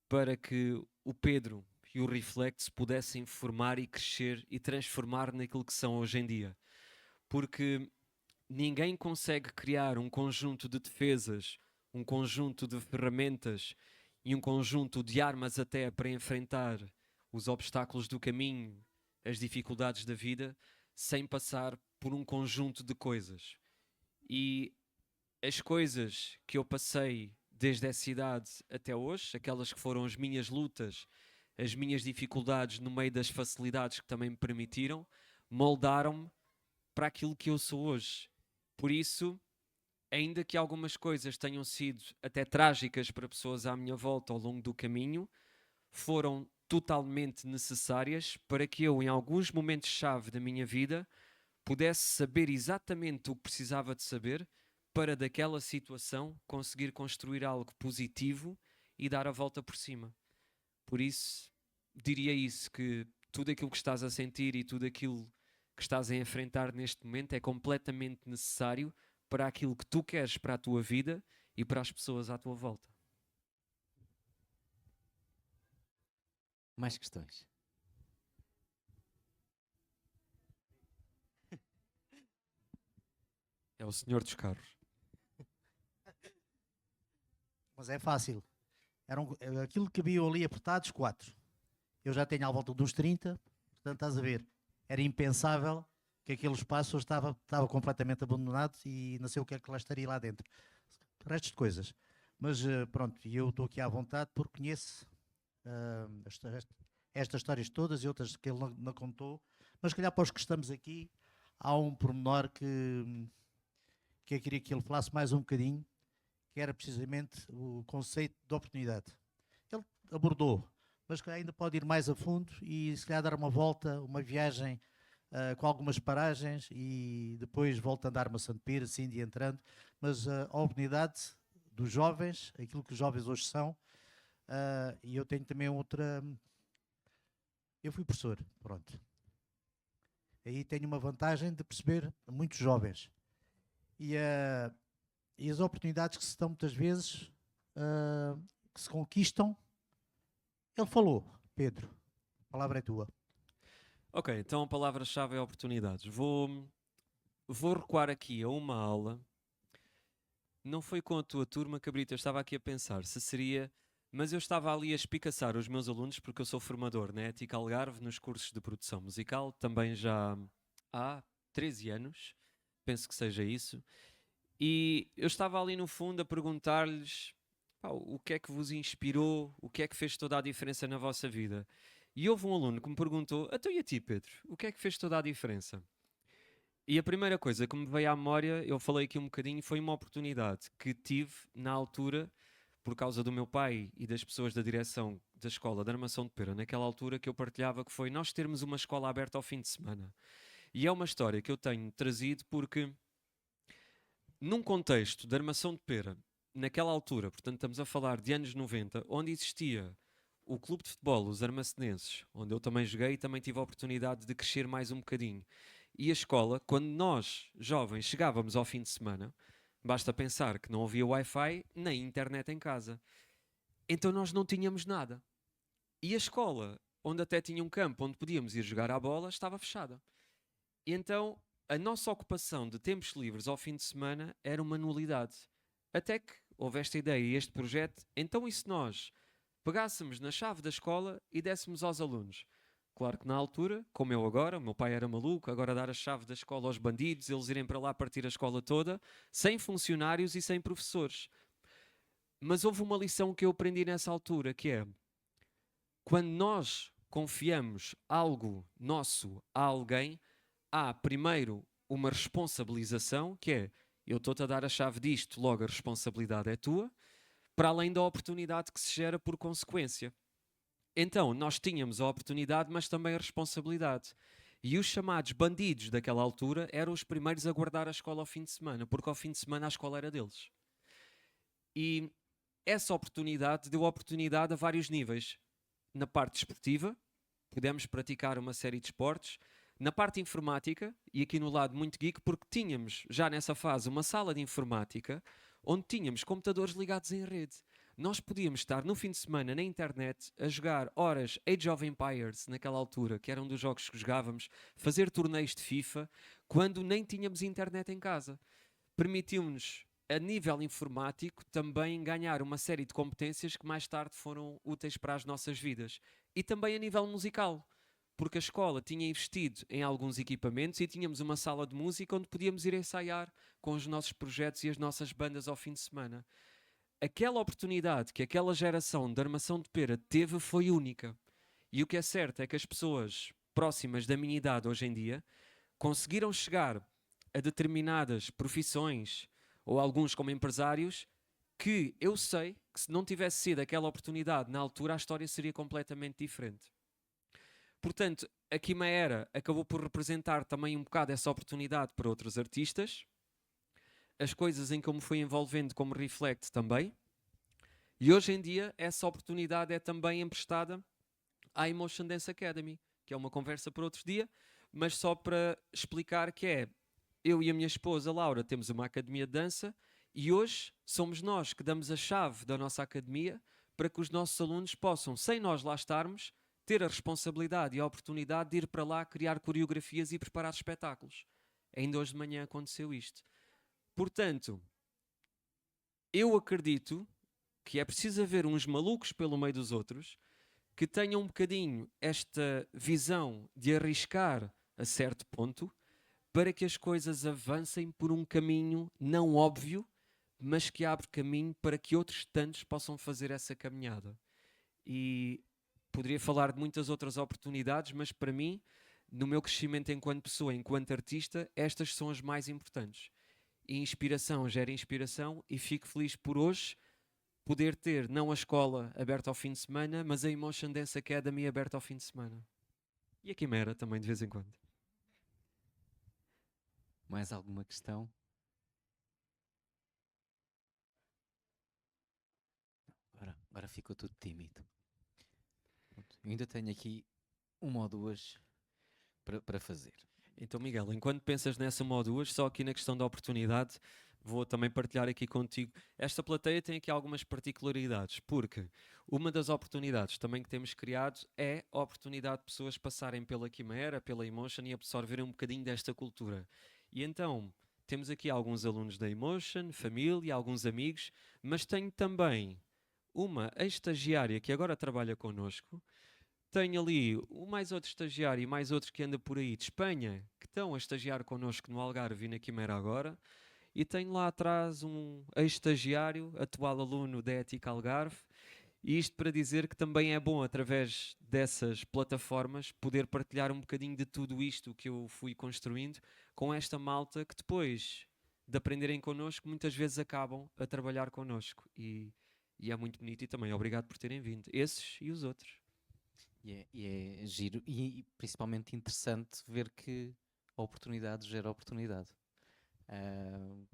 para que o Pedro e o Reflect se pudessem formar e crescer e transformar naquilo que são hoje em dia. Porque ninguém consegue criar um conjunto de defesas, um conjunto de ferramentas e um conjunto de armas até para enfrentar os obstáculos do caminho, as dificuldades da vida, sem passar por um conjunto de coisas. E as coisas que eu passei desde essa idade até hoje, aquelas que foram as minhas lutas, as minhas dificuldades no meio das facilidades que também me permitiram, moldaram-me para aquilo que eu sou hoje. Por isso, ainda que algumas coisas tenham sido até trágicas para pessoas à minha volta ao longo do caminho, foram totalmente necessárias para que eu, em alguns momentos-chave da minha vida, pudesse saber exatamente o que precisava de saber para daquela situação conseguir construir algo positivo e dar a volta por cima. Por isso, diria isso, que tudo aquilo que estás a sentir e tudo aquilo que estás a enfrentar neste momento é completamente necessário para aquilo que tu queres para a tua vida e para as pessoas à tua volta. Mais questões? É o senhor dos carros. Mas é fácil. Aquilo que viam ali apertados, 4. Eu já tenho à volta dos 30, portanto estás a ver. Era impensável que aquele espaço estava completamente abandonado e não sei o que é que lá estaria lá dentro. Restos de coisas. Mas pronto, eu estou aqui à vontade porque conheço estas histórias todas e outras que ele não contou. Mas se calhar para os que estamos aqui, há um pormenor que eu queria que ele falasse mais um bocadinho, que era precisamente o conceito de oportunidade. Ele abordou, mas que ainda pode ir mais a fundo e se calhar dar uma volta, uma viagem com algumas paragens e depois volta a andar uma Santepira, assim, de entrando. Mas a oportunidade dos jovens, aquilo que os jovens hoje são, e eu tenho também outra... Eu fui professor, pronto. Aí tenho uma vantagem de perceber muitos jovens. E as oportunidades que se dão muitas vezes, que se conquistam. Ele falou, Pedro, a palavra é tua. Ok, então a palavra-chave é oportunidades. Vou recuar aqui a uma aula não foi com a tua turma, Cabrita, eu estava aqui a pensar se seria, mas eu estava ali a espicaçar os meus alunos, porque eu sou formador na Ética Algarve, nos cursos de produção musical, também já há 13 anos, penso que seja isso, e eu estava ali no fundo a perguntar-lhes, pá, o que é que vos inspirou, o que é que fez toda a diferença na vossa vida. E houve um aluno que me perguntou, então e a ti, Pedro, o que é que fez toda a diferença? E a primeira coisa que me veio à memória, eu falei aqui um bocadinho, foi uma oportunidade que tive na altura, por causa do meu pai e das pessoas da direção da escola de Armação de Pera, naquela altura que eu partilhava, que foi nós termos uma escola aberta ao fim de semana. E é uma história que eu tenho trazido porque, num contexto de Armação de Pera, naquela altura, portanto estamos a falar de anos 90, onde existia o clube de futebol, os Armacenenses, onde eu também joguei e também tive a oportunidade de crescer mais um bocadinho. E a escola, quando nós, jovens, chegávamos ao fim de semana, basta pensar que não havia Wi-Fi nem internet em casa. Então nós não tínhamos nada. E a escola, onde até tinha um campo onde podíamos ir jogar à bola, estava fechada. E então a nossa ocupação de tempos livres ao fim de semana era uma nulidade. Até que houve esta ideia e este projeto, então e se nós pegássemos na chave da escola e dessemos aos alunos? Claro que na altura, como eu agora, o meu pai era maluco, agora dar a chave da escola aos bandidos, eles irem para lá partir a escola toda, sem funcionários e sem professores. Mas houve uma lição que eu aprendi nessa altura, que é, quando nós confiamos algo nosso a alguém, há primeiro uma responsabilização, que é, eu estou-te a dar a chave disto, logo a responsabilidade é tua, para além da oportunidade que se gera por consequência. Então, nós tínhamos a oportunidade, mas também a responsabilidade. E os chamados bandidos daquela altura eram os primeiros a guardar a escola ao fim de semana, porque ao fim de semana a escola era deles. E essa oportunidade deu oportunidade a vários níveis. Na parte desportiva, pudemos praticar uma série de esportes. Na parte informática, e aqui no lado muito geek, porque tínhamos já nessa fase uma sala de informática onde tínhamos computadores ligados em rede. Nós podíamos estar no fim de semana na internet a jogar horas Age of Empires naquela altura, que era um dos jogos que jogávamos, fazer torneios de FIFA, quando nem tínhamos internet em casa. Permitiu-nos, a nível informático, também ganhar uma série de competências que mais tarde foram úteis para as nossas vidas. E também a nível musical, porque a escola tinha investido em alguns equipamentos e tínhamos uma sala de música onde podíamos ir ensaiar com os nossos projetos e as nossas bandas ao fim de semana. Aquela oportunidade que aquela geração de Armação de Pera teve foi única. E o que é certo é que as pessoas próximas da minha idade hoje em dia conseguiram chegar a determinadas profissões, ou alguns como empresários, que eu sei que se não tivesse sido aquela oportunidade na altura, a história seria completamente diferente. Portanto, a Quimera acabou por representar também um bocado essa oportunidade para outros artistas, as coisas em que eu me fui envolvendo como Reflect também, e hoje em dia essa oportunidade é também emprestada à Emotion Dance Academy, que é uma conversa para outro dia, mas só para explicar que é, eu e a minha esposa Laura temos uma academia de dança e hoje somos nós que damos a chave da nossa academia para que os nossos alunos possam, sem nós lá estarmos, ter a responsabilidade e a oportunidade de ir para lá criar coreografias e preparar espetáculos. Ainda hoje de manhã aconteceu isto. Portanto, eu acredito que é preciso haver uns malucos pelo meio dos outros que tenham um bocadinho esta visão de arriscar a certo ponto para que as coisas avancem por um caminho não óbvio, mas que abre caminho para que outros tantos possam fazer essa caminhada. E poderia falar de muitas outras oportunidades, mas para mim, no meu crescimento enquanto pessoa, enquanto artista, estas são as mais importantes. E inspiração gera inspiração e fico feliz por hoje poder ter não a escola aberta ao fim de semana, mas a Emotion Dance Academy aberta ao fim de semana. E a Quimera também de vez em quando. Mais alguma questão? Agora ficou tudo tímido. Eu ainda tenho aqui uma ou duas para fazer. Então, Miguel, enquanto pensas nessa uma ou duas, só aqui na questão da oportunidade, vou também partilhar aqui contigo. Esta plateia tem aqui algumas particularidades, porque uma das oportunidades também que temos criado é a oportunidade de pessoas passarem pela Quimera, pela Emotion e absorverem um bocadinho desta cultura. E então, temos aqui alguns alunos da Emotion, família, alguns amigos, mas tenho também uma ex-estagiária que agora trabalha connosco. Tenho ali mais outro estagiário e mais outro que anda por aí de Espanha, que estão a estagiar connosco no Algarve e na Quimera agora. E tenho lá atrás um ex-estagiário, atual aluno da Ética Algarve. E isto para dizer que também é bom, através dessas plataformas, poder partilhar um bocadinho de tudo isto que eu fui construindo com esta malta que depois de aprenderem connosco, muitas vezes acabam a trabalhar connosco. E é muito bonito e também obrigado por terem vindo. Esses e os outros. E é giro e principalmente interessante ver que a oportunidade gera oportunidade.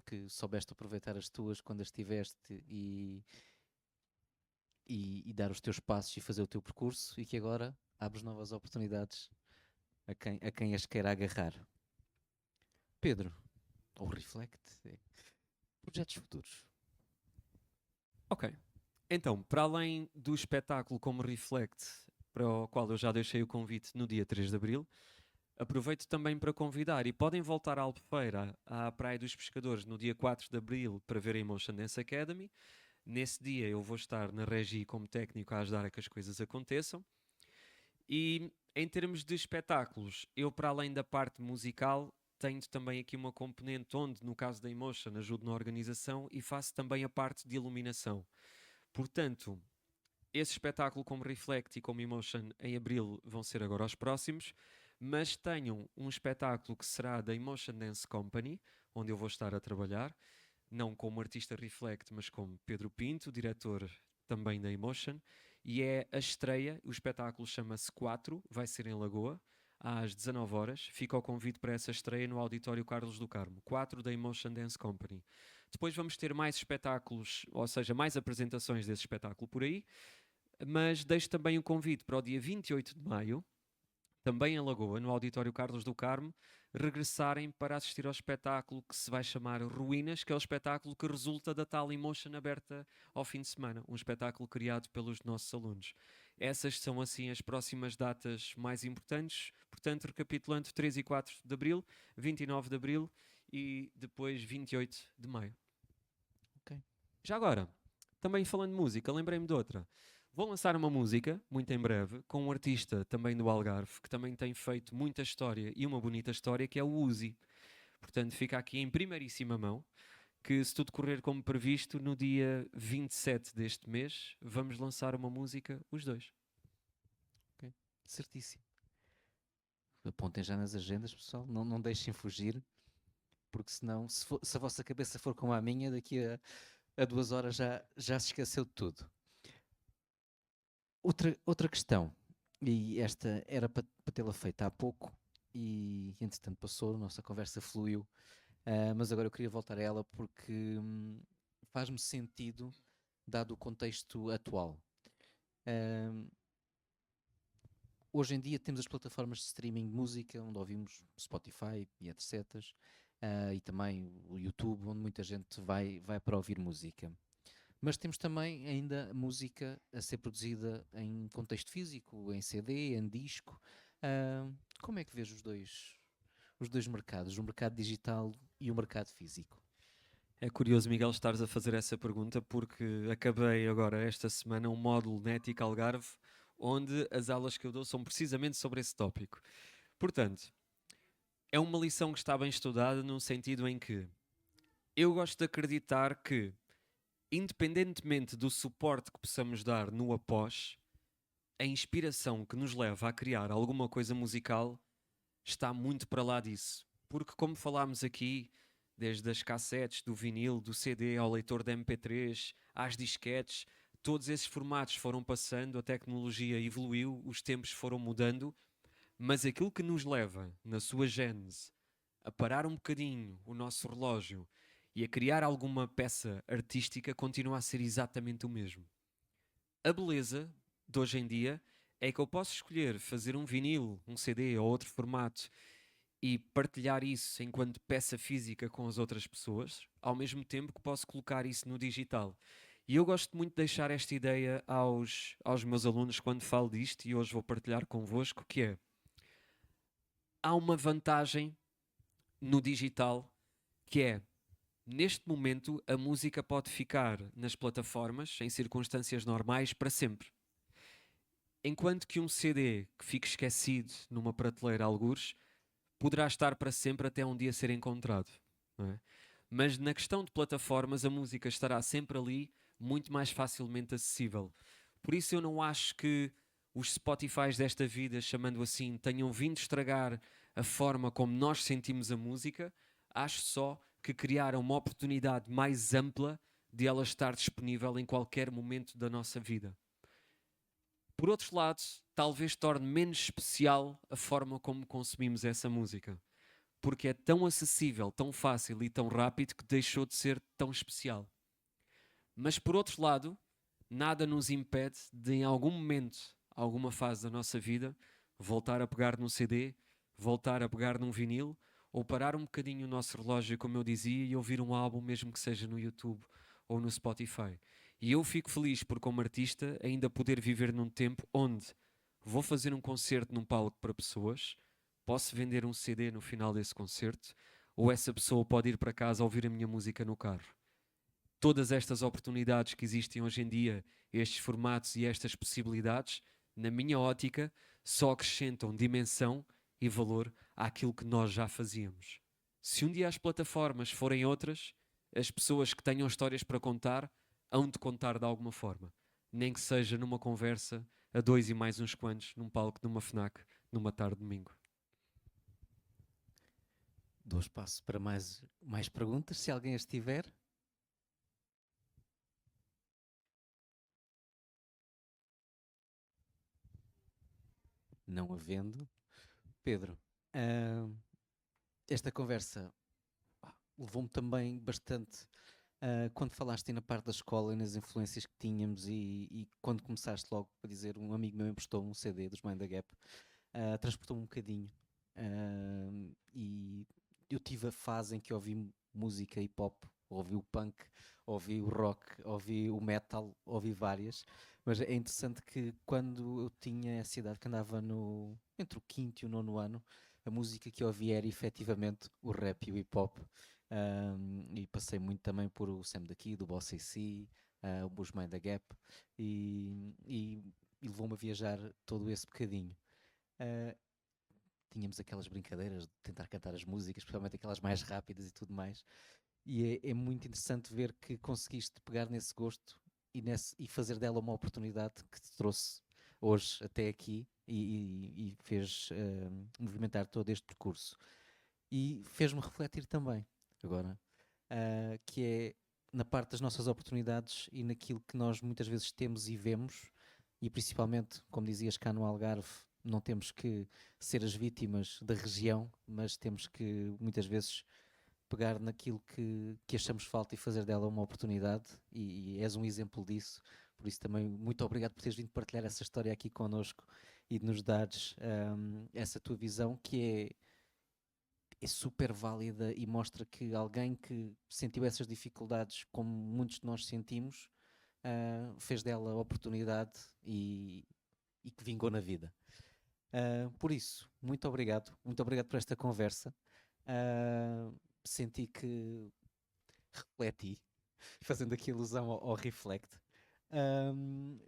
Que soubeste aproveitar as tuas quando as tiveste e dar os teus passos e fazer o teu percurso e que agora abres novas oportunidades a quem as queira agarrar. Pedro, ou Reflect, projetos futuros. Ok. Então, para além do espetáculo como Reflect, para o qual eu já deixei o convite no dia 3 de Abril, aproveito também para convidar, e podem voltar à Albufeira, à Praia dos Pescadores, no dia 4 de Abril, para ver a Emotion Dance Academy. Nesse dia eu vou estar na Regi como técnico a ajudar a que as coisas aconteçam. E em termos de espetáculos, eu para além da parte musical, tenho também aqui uma componente onde, no caso da Emotion, ajudo na organização e faço também a parte de iluminação. Portanto, esse espetáculo como Reflect e como Emotion em Abril vão ser agora os próximos, mas tenho um espetáculo que será da Emotion Dance Company, onde eu vou estar a trabalhar, não como artista Reflect, mas como Pedro Pinto, diretor também da Emotion, e é a estreia, o espetáculo chama-se 4, vai ser em Lagoa, às 19 horas. Fica o convite para essa estreia no Auditório Carlos do Carmo, 4 da Emotion Dance Company. Depois vamos ter mais espetáculos, ou seja, mais apresentações desse espetáculo por aí, mas deixo também o convite para o dia 28 de maio, também em Lagoa, no Auditório Carlos do Carmo, regressarem para assistir ao espetáculo que se vai chamar Ruínas, que é o espetáculo que resulta da tal Emotion aberta ao fim de semana, um espetáculo criado pelos nossos alunos. Essas são assim as próximas datas mais importantes, portanto, recapitulando, 3 e 4 de Abril, 29 de Abril e depois 28 de Maio. Ok. Já agora, também falando de música, lembrei-me de outra. Vou lançar uma música, muito em breve, com um artista também do Algarve, que também tem feito muita história e uma bonita história, que é o Uzi. Portanto, fica aqui em primeiríssima mão, que se tudo correr como previsto, no dia 27 deste mês, vamos lançar uma música, os dois. Certíssimo. Apontem já nas agendas, pessoal. Não deixem fugir, porque senão, se a vossa cabeça for como a minha, daqui a 2 horas já se esqueceu de tudo. Outra questão, e esta era para tê-la feito há pouco, e entretanto passou, a nossa conversa fluiu, mas agora eu queria voltar a ela porque faz-me sentido, dado o contexto atual. Hoje em dia temos as plataformas de streaming de música, onde ouvimos Spotify e etc. E também o YouTube, onde muita gente vai para ouvir música. Mas temos também ainda música a ser produzida em contexto físico, em CD, em disco. Como é que vês os dois mercados, o mercado digital e o mercado físico? É curioso, Miguel, estares a fazer essa pergunta, porque acabei agora esta semana um módulo na Ética Algarve, onde as aulas que eu dou são precisamente sobre esse tópico. Portanto, é uma lição que está bem estudada no sentido em que eu gosto de acreditar que, independentemente do suporte que possamos dar no após, a inspiração que nos leva a criar alguma coisa musical está muito para lá disso. Porque, como falámos aqui, desde as cassetes, do vinil, do CD ao leitor de MP3, às disquetes, todos esses formatos foram passando, a tecnologia evoluiu, os tempos foram mudando, mas aquilo que nos leva, na sua gênese, a parar um bocadinho o nosso relógio e a criar alguma peça artística continua a ser exatamente o mesmo. A beleza de hoje em dia é que eu posso escolher fazer um vinil, um CD ou outro formato e partilhar isso enquanto peça física com as outras pessoas, ao mesmo tempo que posso colocar isso no digital. E eu gosto muito de deixar esta ideia aos meus alunos quando falo disto, e hoje vou partilhar convosco, que é: há uma vantagem no digital que é, neste momento, a música pode ficar nas plataformas, em circunstâncias normais, para sempre. Enquanto que um CD que fique esquecido numa prateleira algures, poderá estar para sempre até um dia ser encontrado. Não é? Mas na questão de plataformas, a música estará sempre ali, muito mais facilmente acessível. Por isso eu não acho que os Spotifys desta vida, chamando assim, tenham vindo estragar a forma como nós sentimos a música. Acho só que criaram uma oportunidade mais ampla de ela estar disponível em qualquer momento da nossa vida. Por outro lado, talvez torne menos especial a forma como consumimos essa música. Porque é tão acessível, tão fácil e tão rápido que deixou de ser tão especial. Mas por outro lado, nada nos impede de em algum momento, alguma fase da nossa vida, voltar a pegar num CD, voltar a pegar num vinil, ou parar um bocadinho o nosso relógio, como eu dizia, e ouvir um álbum, mesmo que seja no YouTube ou no Spotify. E eu fico feliz por, como artista, ainda poder viver num tempo onde vou fazer um concerto num palco para pessoas, posso vender um CD no final desse concerto, ou essa pessoa pode ir para casa ouvir a minha música no carro. Todas estas oportunidades que existem hoje em dia, estes formatos e estas possibilidades, na minha ótica, só acrescentam dimensão e valor àquilo que nós já fazíamos. Se um dia as plataformas forem outras, as pessoas que tenham histórias para contar hão de contar de alguma forma, nem que seja numa conversa a dois e mais uns quantos, num palco, numa FNAC, numa tarde de domingo. Dou espaço para mais perguntas, se alguém as tiver. Não havendo. Pedro, ah, esta conversa levou-me também bastante quando falaste na parte da escola e nas influências que tínhamos e quando começaste logo a dizer um amigo meu emprestou um CD dos Mind the Gap, transportou-me um bocadinho. E eu tive a fase em que ouvi música hip hop, ouvi o punk, ouvi o rock, ouvi o metal, ouvi várias, mas é interessante que quando eu tinha essa idade, que andava entre o quinto e o nono ano, a música que eu ouvia era efetivamente o rap e o hip hop. E passei muito também por o Sam da Kid, o Boss AC, o Bush Mind the Gap, e levou-me a viajar todo esse bocadinho. Uh, Tínhamos aquelas brincadeiras de tentar cantar as músicas, especialmente aquelas mais rápidas e tudo mais. E é muito interessante ver que conseguiste pegar nesse gosto e fazer dela uma oportunidade que te trouxe hoje até aqui e fez movimentar todo este percurso. E fez-me refletir também, agora, que é na parte das nossas oportunidades e naquilo que nós muitas vezes temos e vemos, e principalmente, como dizias cá no Algarve, não temos que ser as vítimas da região, mas temos que muitas vezes pegar naquilo que achamos falta e fazer dela uma oportunidade, e és um exemplo disso. Por isso também muito obrigado por teres vindo partilhar essa história aqui connosco e de nos dares essa tua visão, que é super válida e mostra que alguém que sentiu essas dificuldades, como muitos de nós sentimos, fez dela a oportunidade e que vingou na vida. Por isso, muito obrigado por esta conversa. Senti que refleti, fazendo aqui alusão ao Reflect,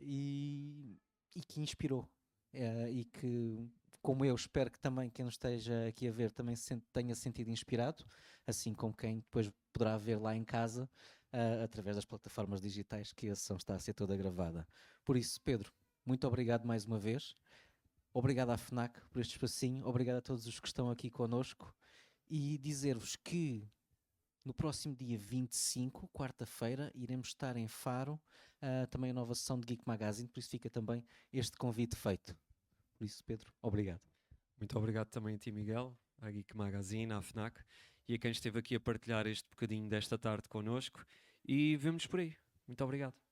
e que inspirou, e que, como eu espero que também quem nos esteja aqui a ver também tenha sentido inspirado, assim como quem depois poderá ver lá em casa, através das plataformas digitais que a sessão está a ser toda gravada. Por isso, Pedro, muito obrigado mais uma vez. Obrigado à FNAC por este espacinho, obrigado a todos os que estão aqui connosco, e dizer-vos que no próximo dia 25, quarta-feira, iremos estar em Faro, também a nova sessão de Geek Magazine, por isso fica também este convite feito. Por isso, Pedro, obrigado. Muito obrigado também a ti, Miguel, à Geek Magazine, à FNAC e a quem esteve aqui a partilhar este bocadinho desta tarde connosco, e vemo-nos por aí. Muito obrigado.